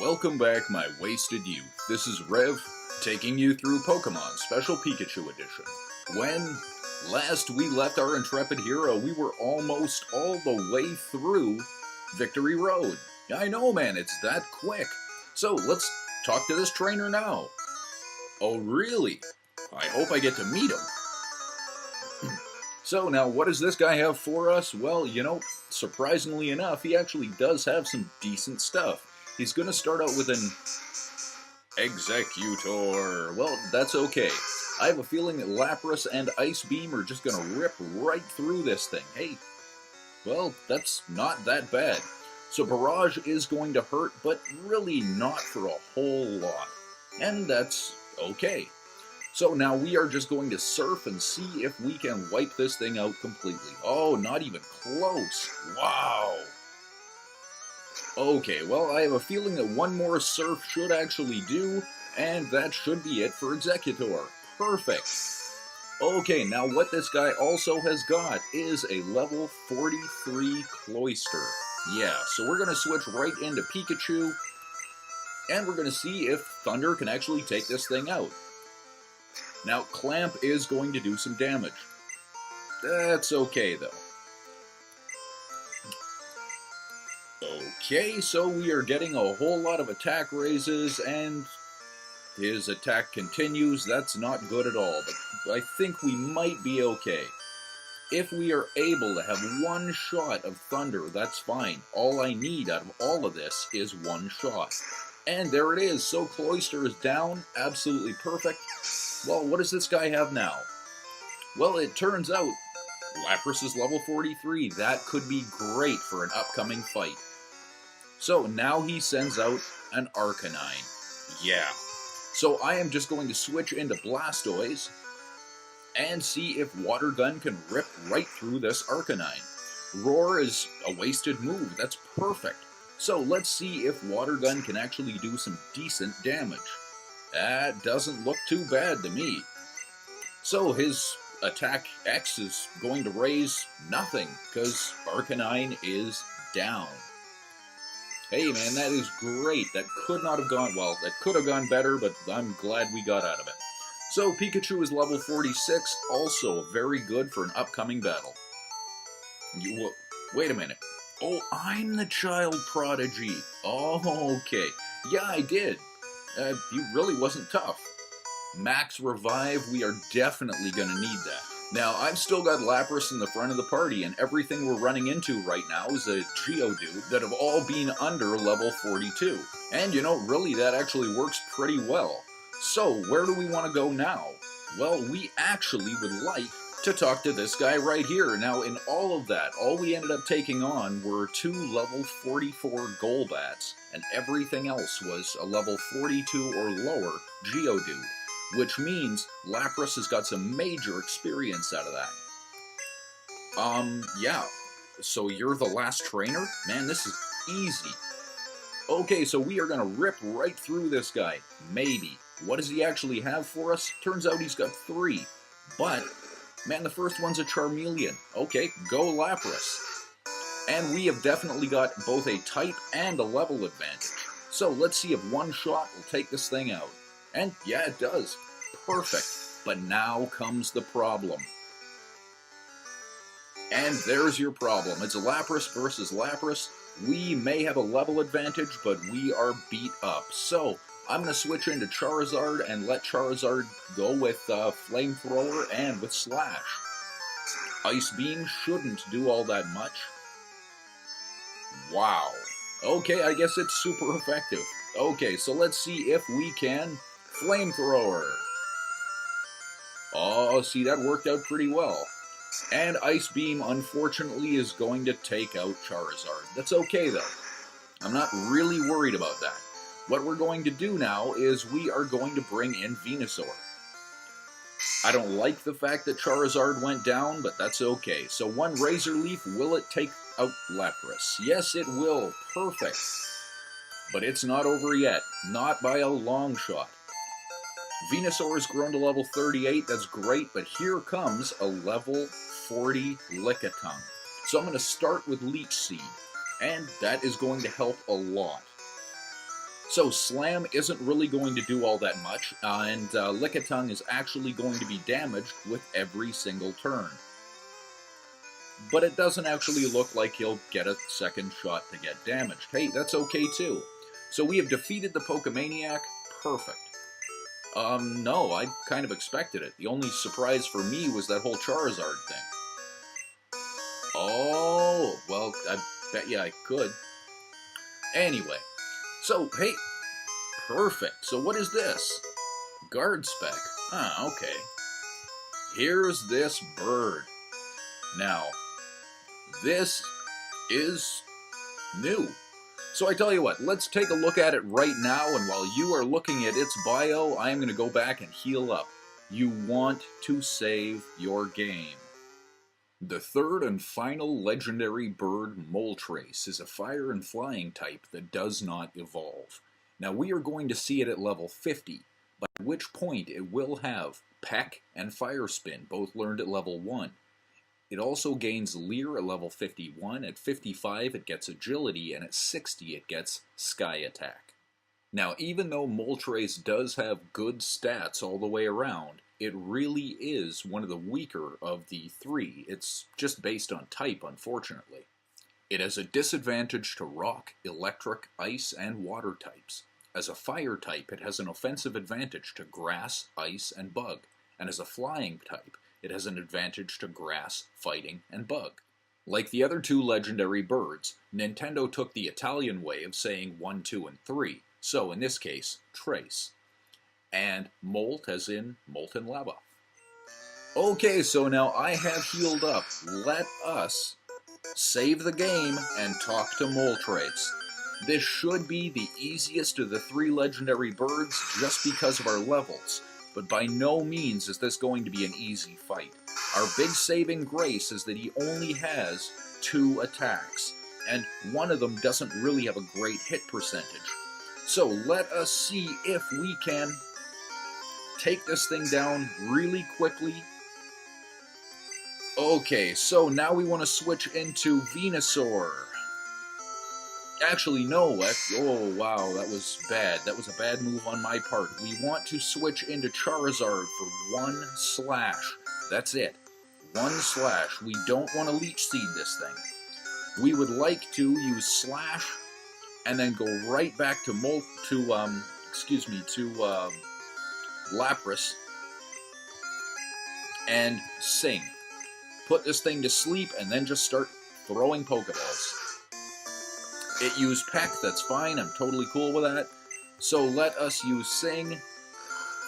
Welcome back, my wasted youth. This is Rev, taking you through Pokemon Special Pikachu Edition. When last we left our intrepid hero, we were almost all the way through Victory Road. I know, man, it's that quick. So let's talk to this trainer now. Oh, really? I hope I get to meet him. So now, what does this guy have for us? Well, surprisingly enough, he actually does have some decent stuff. He's going to start out with an Executor. Well, that's okay. I have a feeling that Lapras and Ice Beam are just going to rip right through this thing. Hey, well, that's not that bad. So Barrage is going to hurt, but really not for a whole lot. And that's okay. So now we are just going to surf and see if we can wipe this thing out completely. Oh, not even close. Wow. Okay, well, I have a feeling that one more surf should actually do, and that should be it for Executor. Perfect. Okay, now what this guy also has got is a level 43 Cloyster. Yeah, so we're going to switch right into Pikachu, and we're going to see if Thunder can actually take this thing out. Now, Clamp is going to do some damage. That's okay, though. Okay, so we are getting a whole lot of attack raises, and his attack continues. That's not good at all, but I think we might be okay. If we are able to have one shot of Thunder, that's fine. All I need out of all of this is one shot. And there it is. So Cloyster is down. Absolutely perfect. Well, what does this guy have now? Well, it turns out Lapras is level 43. That could be great for an upcoming fight. So now he sends out an Arcanine. Yeah. So I am just going to switch into Blastoise and see if Water Gun can rip right through this Arcanine. Roar is a wasted move. That's perfect. So let's see if Water Gun can actually do some decent damage. That doesn't look too bad to me. So his attack X is going to raise nothing because Arcanine is down. Hey man, that is great. That could not have gone, well, that could have gone better, but I'm glad we got out of it. So Pikachu is level 46, also very good for an upcoming battle. Wait a minute. Oh, I'm the child prodigy. Oh, okay. Yeah, I did. He really wasn't tough. Max Revive, we are definitely going to need that. Now, I've still got Lapras in the front of the party, and everything we're running into right now is a Geodude that have all been under level 42. And, really that actually works pretty well. So, where do we want to go now? Well, we actually would like to talk to this guy right here. Now, in all of that, all we ended up taking on were 2 level 44 Golbats, and everything else was a level 42 or lower Geodude. Which means Lapras has got some major experience out of that. Yeah. So you're the last trainer? Man, this is easy. Okay, so we are going to rip right through this guy. Maybe. What does he actually have for us? Turns out he's got 3. But, man, the first one's a Charmeleon. Okay, go Lapras. And we have definitely got both a type and a level advantage. So let's see if one shot will take this thing out. And yeah, it does. Perfect. But now comes the problem. And there's your problem. It's Lapras versus Lapras. We may have a level advantage, but we are beat up. So I'm going to switch into Charizard and let Charizard go with Flamethrower and with Slash. Ice Beam shouldn't do all that much. Wow. Okay, I guess it's super effective. Okay, so let's see if we can Flamethrower. Oh, see, that worked out pretty well. And Ice Beam, unfortunately, is going to take out Charizard. That's okay, though. I'm not really worried about that. What we're going to do now is we are going to bring in Venusaur. I don't like the fact that Charizard went down, but that's okay. So one Razor Leaf, will it take out Lapras? Yes, it will. Perfect. But it's not over yet. Not by a long shot. Venusaur has grown to level 38, that's great, but here comes a level 40 Lickitung. So I'm going to start with Leech Seed, and that is going to help a lot. So Slam isn't really going to do all that much, and Lickitung is actually going to be damaged with every single turn. But it doesn't actually look like he'll get a second shot to get damaged. Hey, that's okay too. So we have defeated the Pokemaniac. Perfect. No, I kind of expected it. The only surprise for me was that whole Charizard thing. Oh, well, I bet you I could. Anyway, so, hey, perfect. So what is this? Guard spec. Ah, okay. Here's this bird. Now, this is new. So I tell you what, let's take a look at it right now, and while you are looking at its bio, I am going to go back and heal up. You want to save your game. The third and final legendary bird, Moltres, is a fire and flying type that does not evolve. Now we are going to see it at level 50, by which point it will have Peck and Fire Spin, both learned at level 1. It also gains Leer at level 51, at 55 it gets Agility, and at 60 it gets Sky Attack. Now, even though Moltres does have good stats all the way around, it really is one of the weaker of the three. It's just based on type, unfortunately. It has a disadvantage to Rock, Electric, Ice, and Water types. As a Fire type, it has an offensive advantage to Grass, Ice, and Bug, and as a Flying type, it has an advantage to Grass, Fighting, and Bug. Like the other two legendary birds, Nintendo took the Italian way of saying 1, 2, and 3, so in this case, Trace. And Molt as in Molten Lava. Okay, so now I have healed up. Let us save the game and talk to Moltres. This should be the easiest of the three legendary birds just because of our levels. But by no means is this going to be an easy fight. Our big saving grace is that he only has 2 attacks, and one of them doesn't really have a great hit percentage. So let us see if we can take this thing down really quickly. Okay, so now we want to switch into Venusaur. Actually, no, oh wow, that was bad. That was a bad move on my part. We want to switch into Charizard for 1 slash. That's it. 1 slash. We don't want to Leech Seed this thing. We would like to use Slash and then go right back to Lapras and Sing. Put this thing to sleep and then just start throwing Pokeballs. It used Peck, that's fine, I'm totally cool with that. So let us use Sing.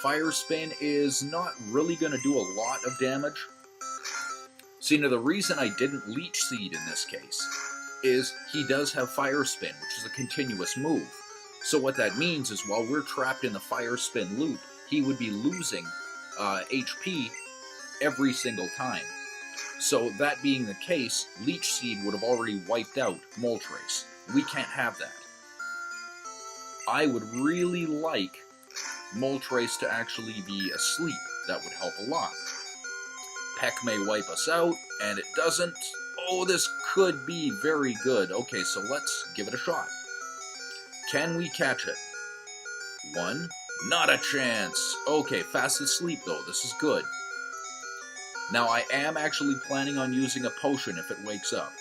Fire Spin is not really going to do a lot of damage. See, now the reason I didn't Leech Seed in this case is he does have Fire Spin, which is a continuous move. So what that means is while we're trapped in the Fire Spin loop, he would be losing HP every single time. So that being the case, Leech Seed would have already wiped out Moltres. We can't have that. I would really like Moltres to actually be asleep. That would help a lot. Peck may wipe us out, and it doesn't. Oh, this could be very good. Okay, so let's give it a shot. Can we catch it? 1. Not a chance. Okay, fast asleep though. This is good. Now I am actually planning on using a potion if it wakes up.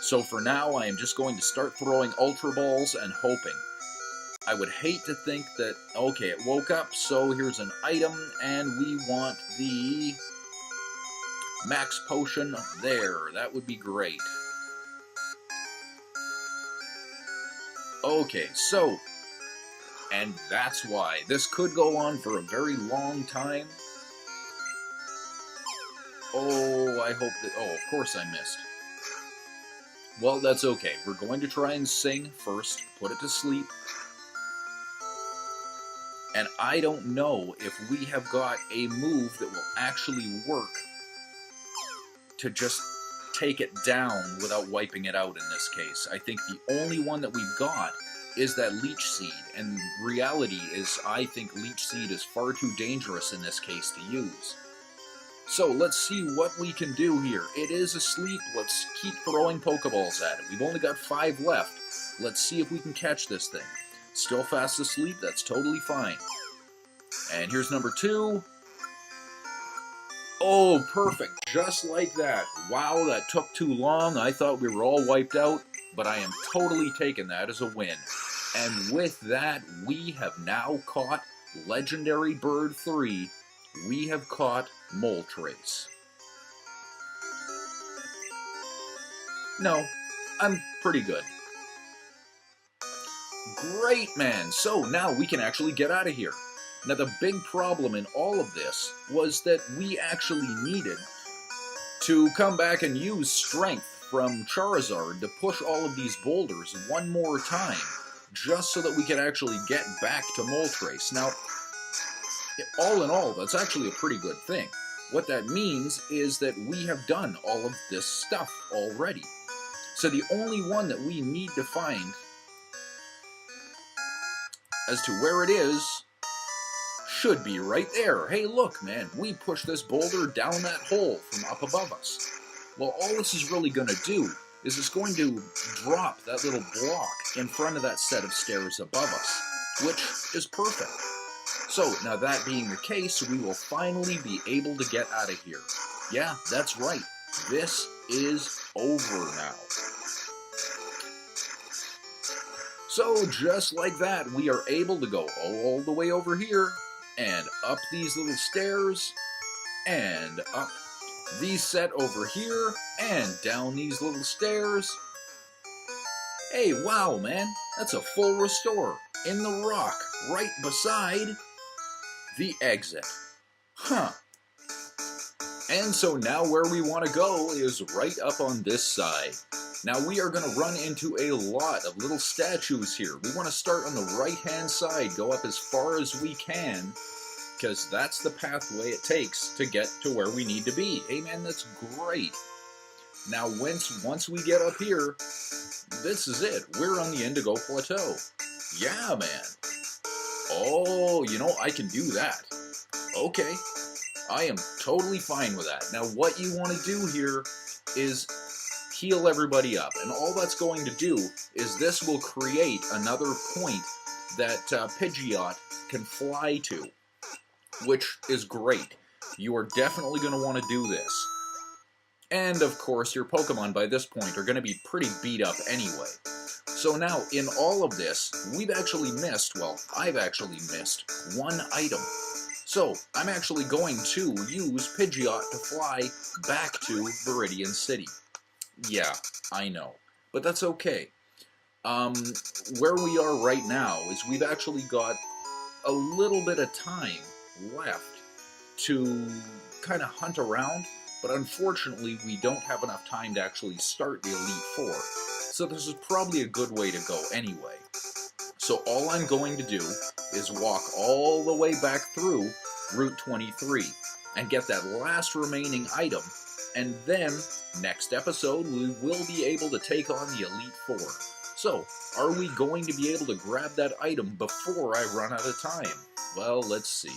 So for now, I am just going to start throwing Ultra Balls and hoping. I would hate to think that, okay, it woke up, so here's an item, and we want the Max Potion there. That would be great. Okay, so, and that's why. This could go on for a very long time. Oh, I hope that, oh, of course I missed. Well, that's okay. We're going to try and Sing first, put it to sleep. And I don't know if we have got a move that will actually work to just take it down without wiping it out in this case. I think the only one that we've got is that Leech Seed, and reality is I think Leech Seed is far too dangerous in this case to use. So let's see what we can do here. It is asleep. Let's keep throwing Pokeballs at it. We've only got 5 left. Let's see if we can catch this thing. Still fast asleep, that's totally fine. And here's number 2. Oh, perfect. Just like that. Wow, that took too long. I thought we were all wiped out, but I am totally taking that as a win. And with that, we have now caught Legendary Bird 3. We have caught MOLTRES. No, I'm pretty good. Great, man. So now we can actually get out of here. Now, the big problem in all of this was that we actually needed to come back and use strength from Charizard to push all of these boulders one more time, just so that we could actually get back to MOLTRES. Now, all in all, that's actually a pretty good thing. What that means is that we have done all of this stuff already. So the only one that we need to find as to where it is should be right there. Hey, look, man, we pushed this boulder down that hole from up above us. Well, all this is really going to do is it's going to drop that little block in front of that set of stairs above us, which is perfect. So, now that being the case, we will finally be able to get out of here. Yeah, that's right. This is over now. So, just like that, we are able to go all the way over here, and up these little stairs, and up these set over here, and down these little stairs. Hey, wow, man, that's a full restore in the rock, right beside the exit. Huh. And so now where we want to go is right up on this side. Now we are going to run into a lot of little statues here. We want to start on the right-hand side, go up as far as we can, because that's the pathway it takes to get to where we need to be. Hey man, that's great. Now once we get up here, this is it. We're on the Indigo Plateau. Yeah, man. Oh, you know, I can do that. Okay. I am totally fine with that. Now what you want to do here is heal everybody up. And all that's going to do is this will create another point that Pidgeot can fly to, which is great. You are definitely going to want to do this. And of course, your Pokemon by this point are going to be pretty beat up anyway. So now, in all of this, we've actually missed, well, I've actually missed one item. So, I'm actually going to use Pidgeot to fly back to Viridian City. Yeah, I know. But that's okay. Where we are right now is we've actually got a little bit of time left to kind of hunt around, but unfortunately we don't have enough time to actually start the Elite Four. So this is probably a good way to go anyway. So all I'm going to do is walk all the way back through Route 23 and get that last remaining item, and then next episode we will be able to take on the Elite Four. So, are we going to be able to grab that item before I run out of time? Well, let's see.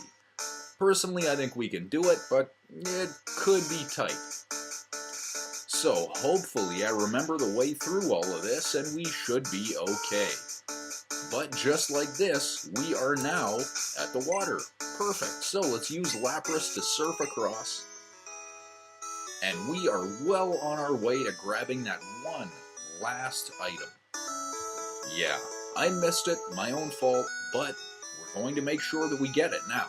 Personally, I think we can do it, but it could be tight. So, hopefully I remember the way through all of this, and we should be okay. But just like this, we are now at the water. Perfect. So, let's use Lapras to surf across. And we are well on our way to grabbing that one last item. Yeah, I missed it, my own fault, but we're going to make sure that we get it now.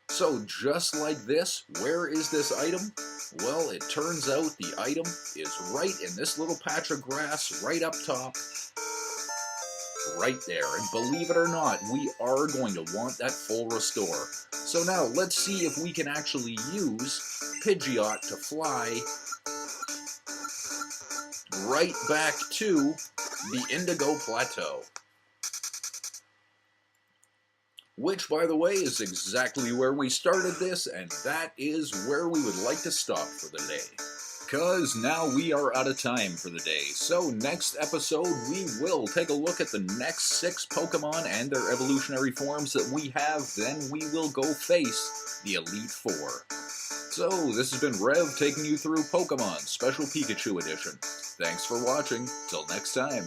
So just like this, where is this item? Well, it turns out the item is right in this little patch of grass right up top. Right there, and believe it or not, we are going to want that full restore. So now, let's see if we can actually use Pidgeot to fly right back to the Indigo Plateau. Which, by the way, is exactly where we started this, and that is where we would like to stop for the day. Because now we are out of time for the day. So next episode, we will take a look at the next 6 Pokemon and their evolutionary forms that we have. Then we will go face the Elite Four. So this has been Rev taking you through Pokemon Special Pikachu Edition. Thanks for watching. Till next time.